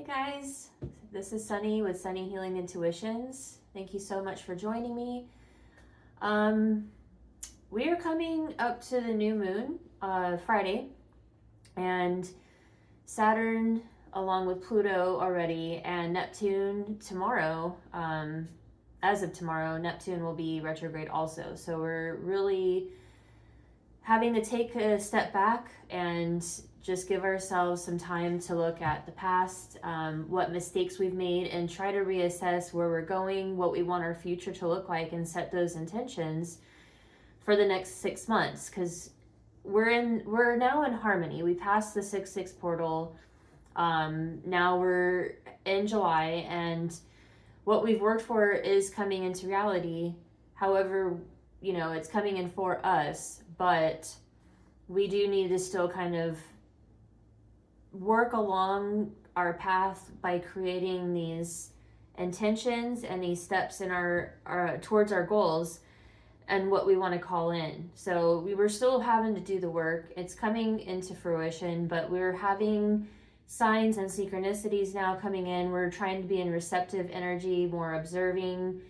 Hey guys, this is Sunny with Sunny Healing Intuitions. Thank you so much for joining me. We are coming up to the new moon Friday, and Saturn along with Pluto already, and Neptune tomorrow. As of tomorrow, Neptune will be retrograde also. So we're really having to take a step back and just give ourselves some time to look at the past, what mistakes we've made, and try to reassess where we're going, what we want our future to look like, and set those intentions for the next 6 months. Because we're now in harmony. We passed the 6/6 portal. Now we're in July, and what we've worked for is coming into reality. However, it's coming in for us, but we do need to still kind of work along our path by creating these intentions and these steps in our towards our goals and what we want to call in. So we were still having to do the work. It's coming into fruition, but we're having signs and synchronicities now coming in. We're trying to be in receptive energy, more observing,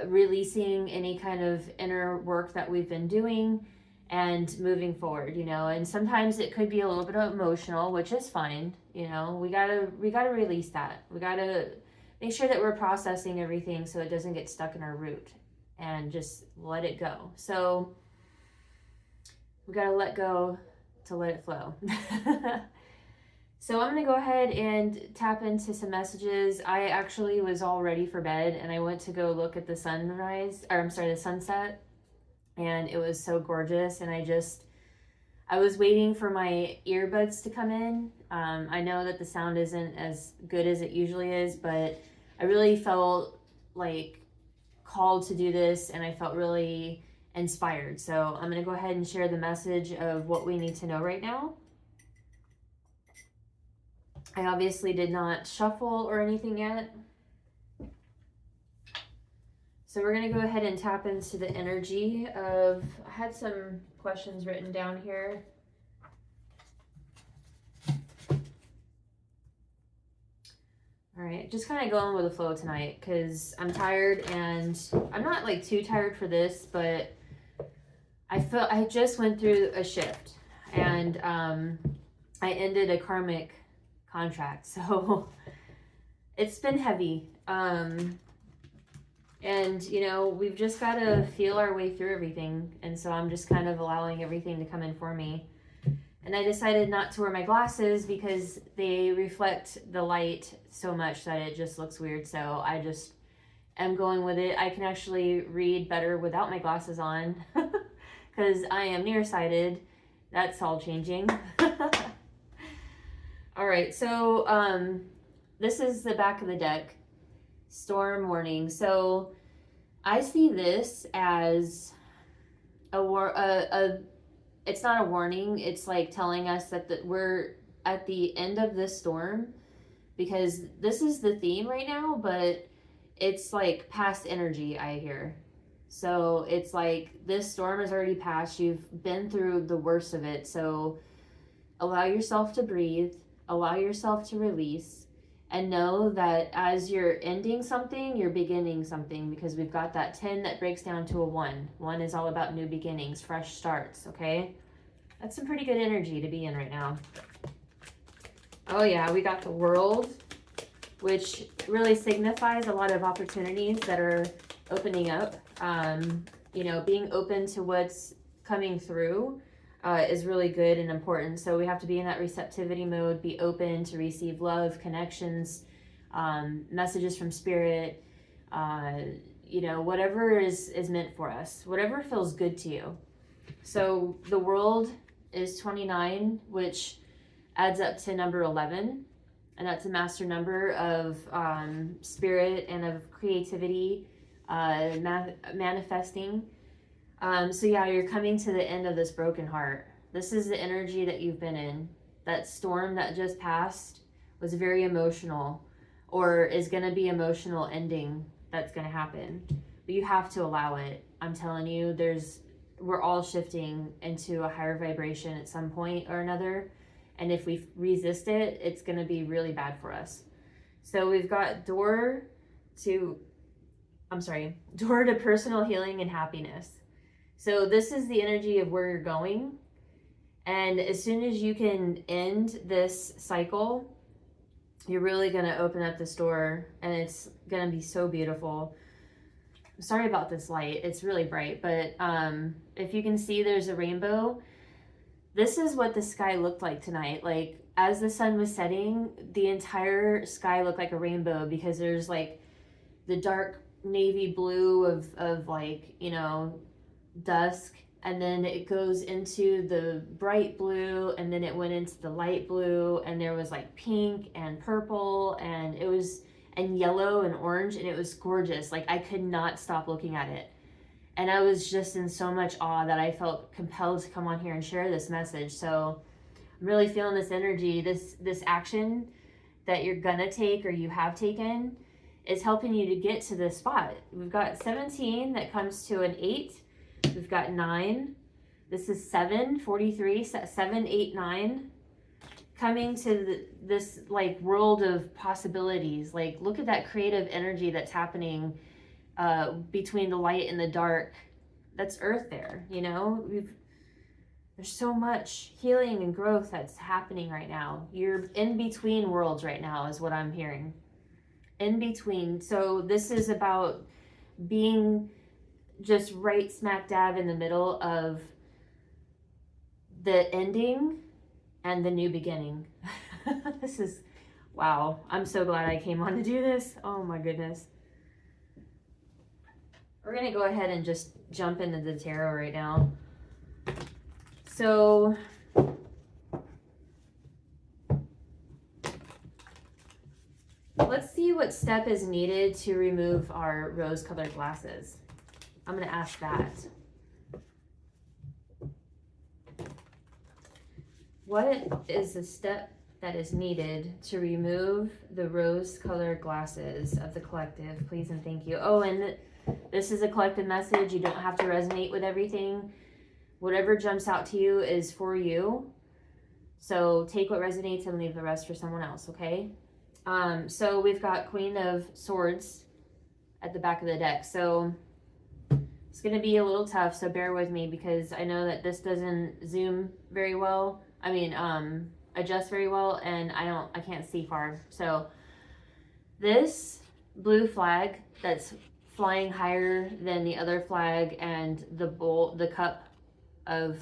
releasing any kind of inner work that we've been doing, and moving forward, and sometimes it could be a little bit emotional, which is fine. We gotta release that. We gotta make sure that we're processing everything so it doesn't get stuck in our root, and just let it go. So we gotta let go to let it flow. So I'm gonna go ahead and tap into some messages. I actually was all ready for bed, and I went to go look at the the sunset, and it was so gorgeous. And I was waiting for my earbuds to come in. I know that the sound isn't as good as it usually is, but I really felt like called to do this, and I felt really inspired. So I'm going to go ahead and share the message of what we need to know right now. I obviously did not shuffle or anything yet. So we're going to go ahead and tap into the energy of, I had some questions written down here. All right, just kind of going with the flow tonight because I'm tired, and I'm not like too tired for this, but I just went through a shift, and I ended a karmic contract. So it's been heavy. And, we've just got to feel our way through everything. And so I'm just kind of allowing everything to come in for me. And I decided not to wear my glasses because they reflect the light so much that it just looks weird. So I just am going with it. I can actually read better without my glasses on because I am nearsighted. That's all changing. All right, so this is the back of the deck. Storm warning. So I see this as it's not a warning. It's like telling us that we're at the end of this storm, because this is the theme right now, but it's like past energy, I hear. So it's like this storm has already passed. You've been through the worst of it. So allow yourself to breathe, allow yourself to release, and know that as you're ending something, you're beginning something, because we've got that 10 that breaks down to a 1. 1 is all about new beginnings, fresh starts, okay? That's some pretty good energy to be in right now. Oh yeah, we got the World, which really signifies a lot of opportunities that are opening up. Being open to what's coming through is really good and important. So we have to be in that receptivity mode, be open to receive love, connections, messages from spirit, whatever is meant for us, whatever feels good to you. So the World is 29, which adds up to number 11, and that's a master number of spirit and of creativity, manifesting. So yeah, you're coming to the end of this broken heart. This is the energy that you've been in. That storm that just passed was very emotional, or is going to be emotional ending that's going to happen. But you have to allow it. I'm telling you, we're all shifting into a higher vibration at some point or another. And if we resist it, it's going to be really bad for us. So we've got door to personal healing and happiness. So this is the energy of where you're going. And as soon as you can end this cycle, you're really going to open up this door, and it's going to be so beautiful. I'm sorry about this light. It's really bright, but if you can see, there's a rainbow. This is what the sky looked like tonight. Like, as the sun was setting, the entire sky looked like a rainbow, because there's like the dark navy blue of like, you know, dusk, and then it goes into the bright blue, and then it went into the light blue, and there was like pink and purple, and it was, and yellow and orange, and it was gorgeous. Like, I could not stop looking at it. And I was just in so much awe that I felt compelled to come on here and share this message. So I'm really feeling this energy, this action that you're gonna take or you have taken is helping you to get to this spot. We've got 17 that comes to an 8. We've got 9. This is 7, 43, 7, 8, 9. Coming to this like world of possibilities. Like, look at that creative energy that's happening between the light and the dark. That's earth there, you know? There's so much healing and growth that's happening right now. You're in between worlds right now is what I'm hearing. In between. So this is about being just right smack dab in the middle of the ending and the new beginning. This is, wow. I'm so glad I came on to do this. Oh my goodness. We're going to go ahead and just jump into the tarot right now. So let's see what step is needed to remove our rose-colored glasses. I'm going to ask that. What is the step that is needed to remove the rose-colored glasses of the collective? Please and thank you. Oh, and this is a collective message. You don't have to resonate with everything. Whatever jumps out to you is for you. So take what resonates and leave the rest for someone else, okay? So we've got Queen of Swords at the back of the deck. So it's going to be a little tough, so bear with me, because I know that this doesn't zoom very well. I mean, adjust very well, and I can't see far. So this blue flag that's flying higher than the other flag, and the cup of,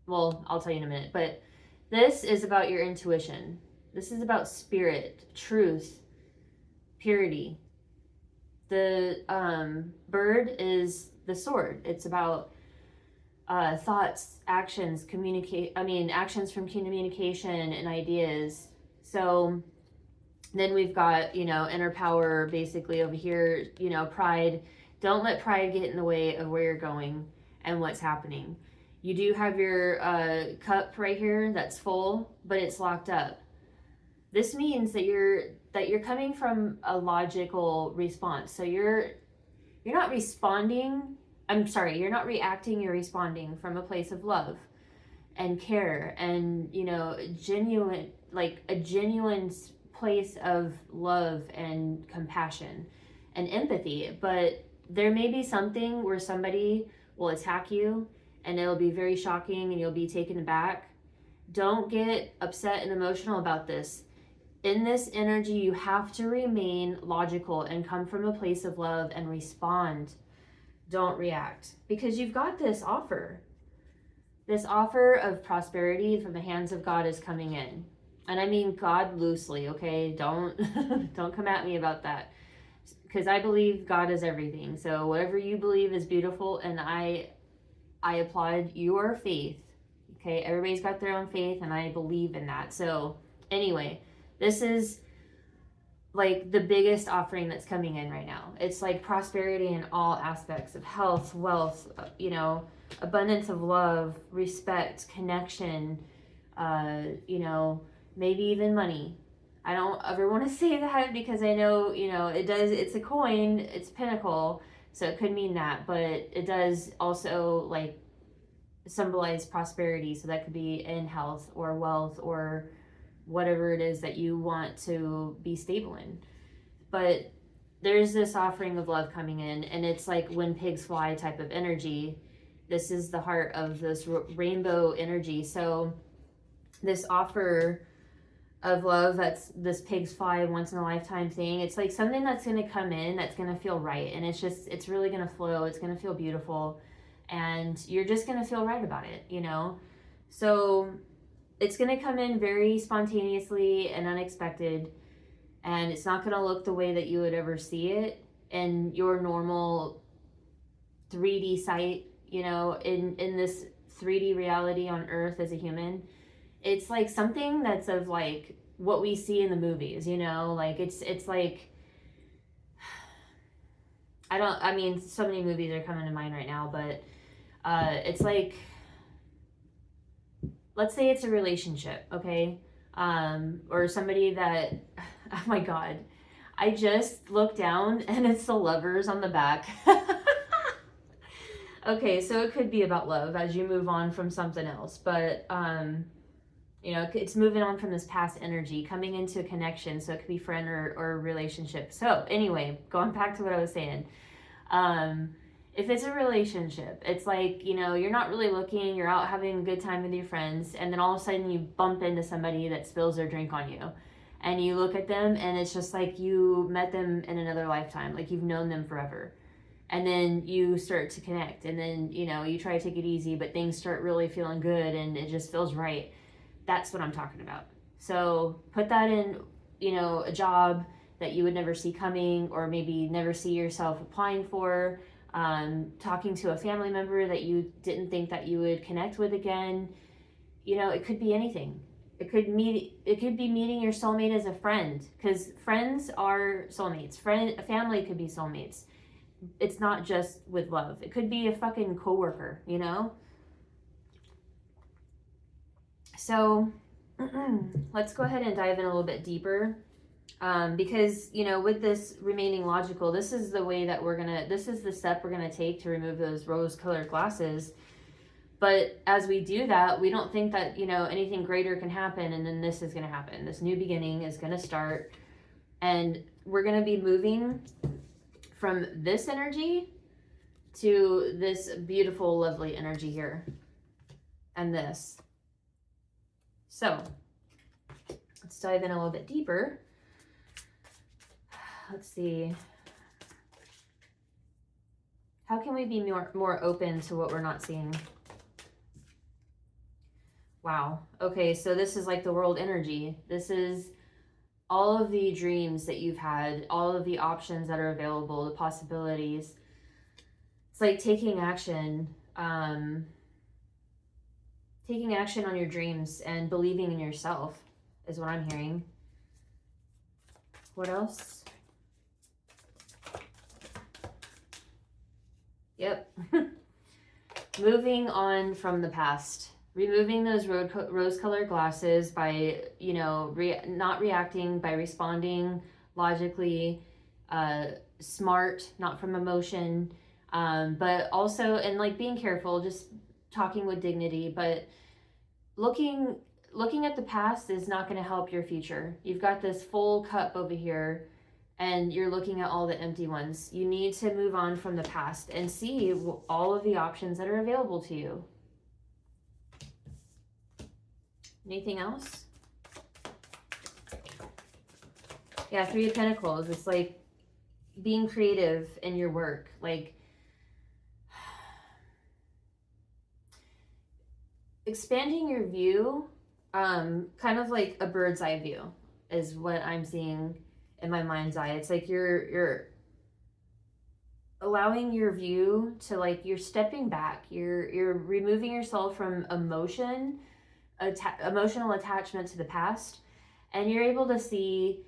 well, I'll tell you in a minute, but this is about your intuition. This is about spirit, truth, purity. The bird is the sword. It's about thoughts, actions, actions from communication and ideas. So then we've got, inner power basically over here, pride. Don't let pride get in the way of where you're going and what's happening. You do have your cup right here that's full, but it's locked up. This means that you're coming from a logical response. So you're not responding. You're not reacting, you're responding from a place of love and care and, genuine, like a genuine place of love and compassion and empathy. But there may be something where somebody will attack you and it'll be very shocking and you'll be taken aback. Don't get upset and emotional about this. In this energy, you have to remain logical and come from a place of love and respond. Don't react, because you've got this offer. This offer of prosperity from the hands of God is coming in. And I mean God loosely, okay? Don't come at me about that, because I believe God is everything. So whatever you believe is beautiful, and I applaud your faith. Okay, everybody's got their own faith, and I believe in that. So anyway, this is like the biggest offering that's coming in right now. It's like prosperity in all aspects of health, wealth, abundance of love, respect, connection, maybe even money. I don't ever want to say that, because I know, it's a coin, it's pinnacle, so it could mean that, but it does also, like, symbolize prosperity. So that could be in health or wealth or whatever it is that you want to be stable in. But there's this offering of love coming in, and it's like when pigs fly type of energy. This is the heart of this rainbow energy. So this offer of love, that's this pigs fly once in a lifetime thing, it's like something that's going to come in that's going to feel right, and it's really going to flow, it's going to feel beautiful, and you're just going to feel right about it, you know. So it's going to come in very spontaneously and unexpected, and it's not going to look the way that you would ever see it in your normal 3D sight, you know, in this 3D reality on earth as a human. It's like something that's of like what we see in the movies, you know, like it's like, I mean, so many movies are coming to mind right now, but it's like, let's say it's a relationship, okay? Or somebody that, oh my God, I just looked down and it's the lovers on the back. Okay, so it could be about love as you move on from something else, but you know, it's moving on from this past energy, coming into a connection. So it could be friend or relationship. So anyway, going back to what I was saying. If it's a relationship, it's like, you know, you're not really looking, you're out having a good time with your friends, and then all of a sudden you bump into somebody that spills their drink on you. And you look at them and it's just like you met them in another lifetime, like you've known them forever. And then you start to connect, and then, you know, you try to take it easy, but things start really feeling good and it just feels right. That's what I'm talking about. So put that in, you know, a job that you would never see coming, or maybe never see yourself applying for, talking to a family member that you didn't think that you would connect with again. You know, it could be anything. It could be meeting your soulmate as a friend, because friends are soulmates. Family could be soulmates. It's not just with love. It could be a fucking coworker, you know? So let's go ahead and dive in a little bit deeper, because, you know, with this remaining logical, this is the way that this is the step we're gonna take to remove those rose-colored glasses. But as we do that, we don't think that, you know, anything greater can happen, and then this is gonna happen. This new beginning is gonna start, and we're gonna be moving from this energy to this beautiful, lovely energy here, and this. So let's dive in a little bit deeper. Let's see. How can we be more open to what we're not seeing? Wow. Okay, so this is like the world energy. This is all of the dreams that you've had, all of the options that are available, the possibilities. It's like taking action on your dreams and believing in yourself is what I'm hearing. What else? Yep. Moving on from the past. Removing those rose-colored glasses by, you know, not reacting, by responding logically, smart, not from emotion, but also, and like being careful, just talking with dignity, but looking at the past is not going to help your future. You've got this full cup over here, and you're looking at all the empty ones. You need to move on from the past and see all of the options that are available to you. Anything else? Yeah, Three of Pentacles. It's like being creative in your work. Like expanding your view, kind of like a bird's eye view is what I'm seeing in my mind's eye. It's like you're allowing your view to, like, you're stepping back. You're removing yourself from emotional attachment to the past, and you're able to see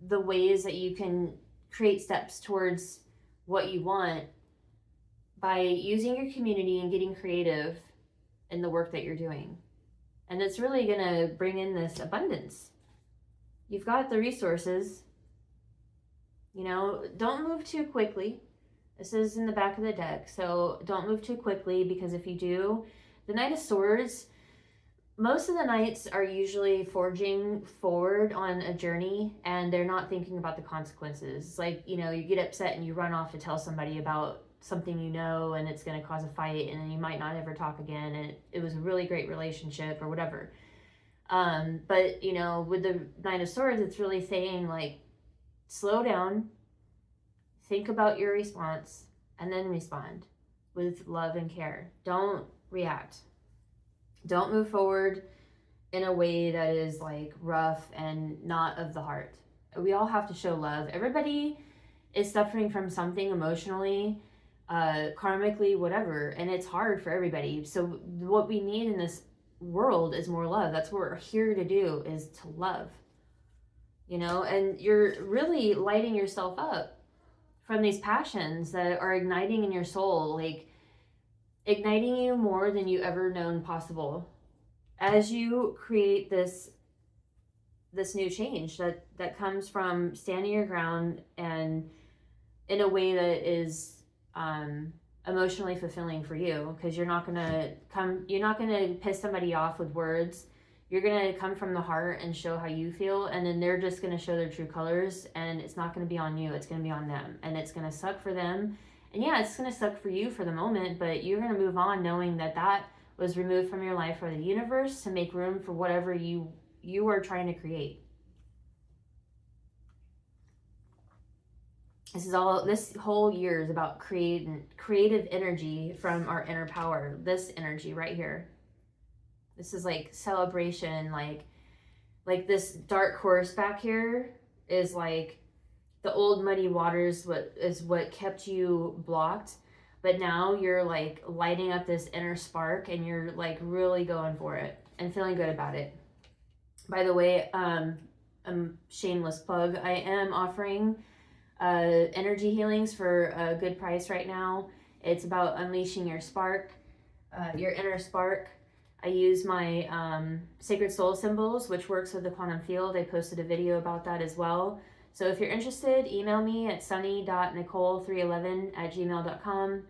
the ways that you can create steps towards what you want by using your community and getting creative in the work that you're doing. And it's really going to bring in this abundance. You've got the resources. You know, don't move too quickly. This is in the back of the deck, so don't move too quickly, because if you do, the Knight of Swords, most of the knights are usually forging forward on a journey, and they're not thinking about the consequences. It's like, you know, you get upset and you run off to tell somebody about something you know, and it's going to cause a fight, and then you might not ever talk again, and it was a really great relationship or whatever. But, you know, with the Knight of Swords, it's really saying, like, slow down, think about your response, and then respond with love and care. Don't react. Don't move forward in a way that is like rough and not of the heart. We all have to show love. Everybody is suffering from something emotionally, karmically, whatever, and it's hard for everybody. So what we need in this world is more love. That's what we're here to do, is to love. You know, and you're really lighting yourself up from these passions that are igniting in your soul, like igniting you more than you ever known possible. As you create this new change that comes from standing your ground and in a way that is emotionally fulfilling for you, because you're not gonna piss somebody off with words. You're gonna come from the heart and show how you feel, and then they're just gonna show their true colors, and it's not gonna be on you, it's gonna be on them, and it's gonna suck for them. And yeah, it's gonna suck for you for the moment, but you're gonna move on knowing that was removed from your life for the universe to make room for whatever you are trying to create. This whole year is about creative energy from our inner power. This energy right here. This is like celebration, like this dark horse back here is like the old muddy waters, what kept you blocked. But now you're like lighting up this inner spark, and you're like really going for it and feeling good about it. By the way, shameless plug, I am offering energy healings for a good price right now. It's about unleashing your spark, your inner spark. I use my sacred soul symbols, which works with the quantum field. I posted a video about that as well. So if you're interested, email me at sunny.nicole311@gmail.com.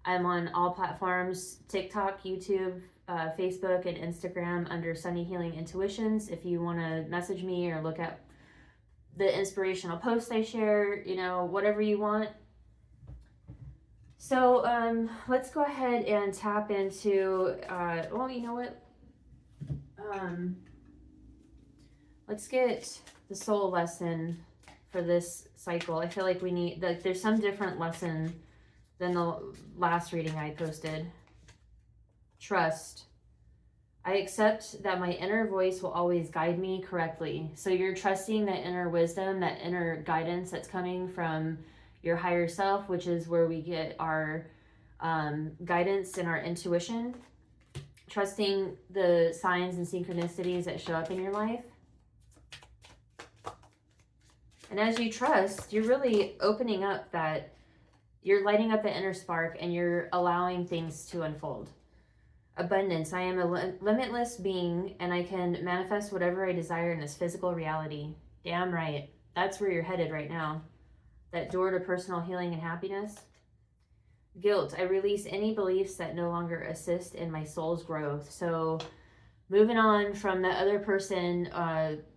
I'm on all platforms, TikTok, YouTube, Facebook, and Instagram under Sunny Healing Intuitions. If you want to message me or look at the inspirational posts I share, you know, whatever you want. So let's go ahead and tap into, well, you know what? Let's get the soul lesson for this cycle. I feel like we need, there's some different lesson than the last reading I posted. Trust. I accept that my inner voice will always guide me correctly. So you're trusting that inner wisdom, that inner guidance that's coming from your higher self, which is where we get our guidance and our intuition. Trusting the signs and synchronicities that show up in your life. And as you trust, you're really opening up you're lighting up the inner spark, and you're allowing things to unfold. Abundance. I am a limitless being, and I can manifest whatever I desire in this physical reality. Damn right. That's where you're headed right now. That door to personal healing and happiness. Guilt. I release any beliefs that no longer assist in my soul's growth. So moving on from the other person,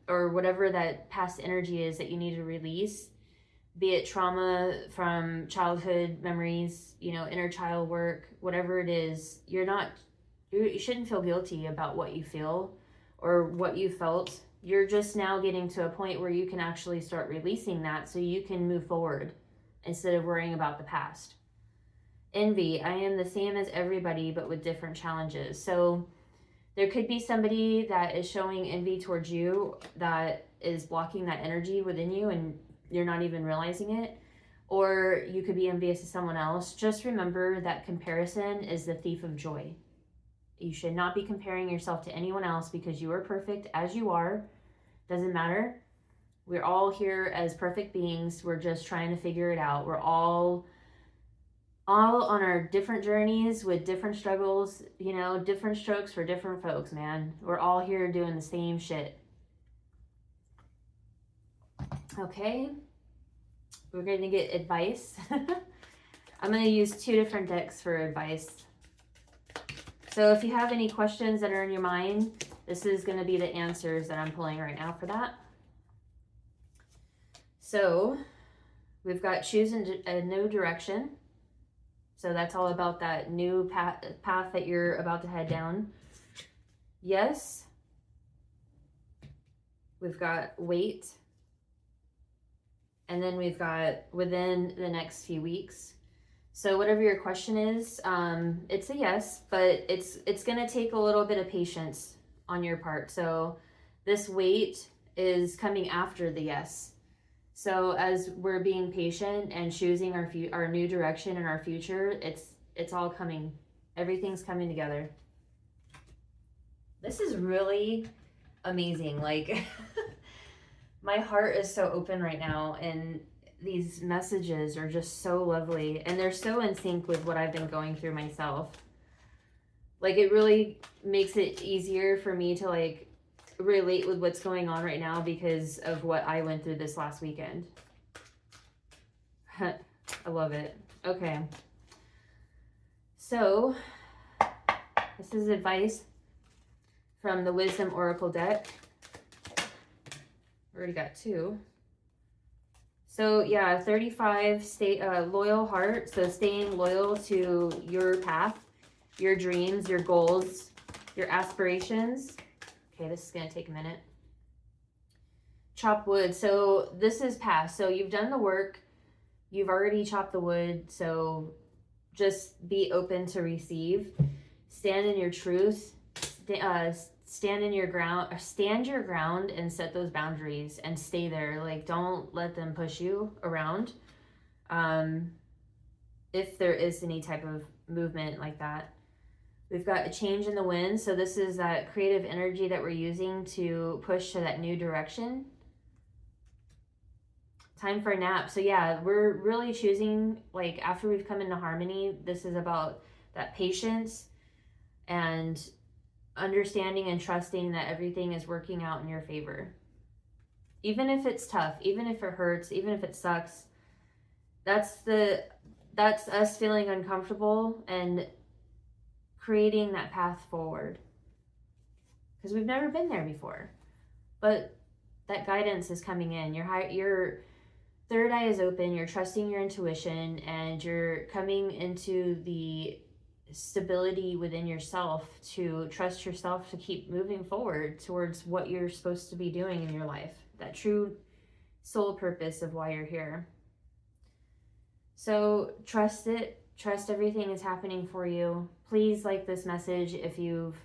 or whatever that past energy is that you need to release, be it trauma from childhood memories, you know, inner child work, whatever it is, you shouldn't feel guilty about what you feel or what you felt. You're just now getting to a point where you can actually start releasing that so you can move forward instead of worrying about the past. Envy. I am the same as everybody, but with different challenges. So there could be somebody that is showing envy towards you that is blocking that energy within you, and you're not even realizing it. Or you could be envious of someone else. Just remember that comparison is the thief of joy. You should not be comparing yourself to anyone else, because you are perfect as you are. Doesn't matter. We're all here as perfect beings. We're just trying to figure it out. We're all on our different journeys with different struggles, you know, different strokes for different folks, man. We're all here doing the same shit. Okay. We're going to get advice. I'm going to use 2 different decks for advice. So if you have any questions that are in your mind, this is going to be the answers that I'm pulling right now for that. So we've got choose a new direction. So that's all about that new path that you're about to head down. Yes. We've got wait. And then we've got within the next few weeks. So whatever your question is, it's a yes, but it's going to take a little bit of patience on your part. So this wait is coming after the yes. So as we're being patient and choosing our new direction and our future, it's all coming. Everything's coming together. This is really amazing. Like my heart is so open right now, and these messages are just so lovely, and they're so in sync with what I've been going through myself. Like it really makes it easier for me to like relate with what's going on right now because of what I went through this last weekend. I love it. Okay. So this is advice from the Wisdom Oracle deck. We already got 2. So yeah, 35, loyal heart. So staying loyal to your path, your dreams, your goals, your aspirations. Okay, this is going to take a minute. Chop wood. So this is past. So you've done the work. You've already chopped the wood. So just be open to receive. Stand in your truth. Stand your ground and set those boundaries and stay there. Like, don't let them push you around. If there is any type of movement like that. We've got a change in the wind. So this is that creative energy that we're using to push to that new direction. Time for a nap. So yeah, we're really choosing, like after we've come into harmony, this is about that patience and understanding and trusting that everything is working out in your favor. Even if it's tough, even if it hurts, even if it sucks, that's us feeling uncomfortable and creating that path forward. Because we've never been there before. But that guidance is coming in. Your third eye is open, you're trusting your intuition, and you're coming into the stability within yourself to trust yourself to keep moving forward towards what you're supposed to be doing in your life, that true soul purpose of why you're here. So trust it. Trust everything is happening for you. Please like this message if you've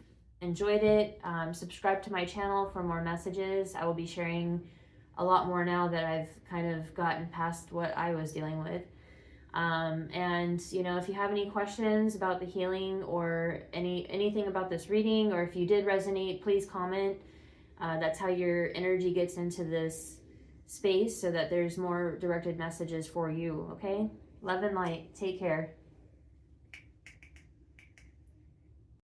enjoyed it. Subscribe to my channel for more messages. I will be sharing a lot more now that I've kind of gotten past what I was dealing with. And you know, if you have any questions about the healing or anything about this reading, or if you did resonate, please comment. That's how your energy gets into this space so that there's more directed messages for you. Okay, love and light. Take care.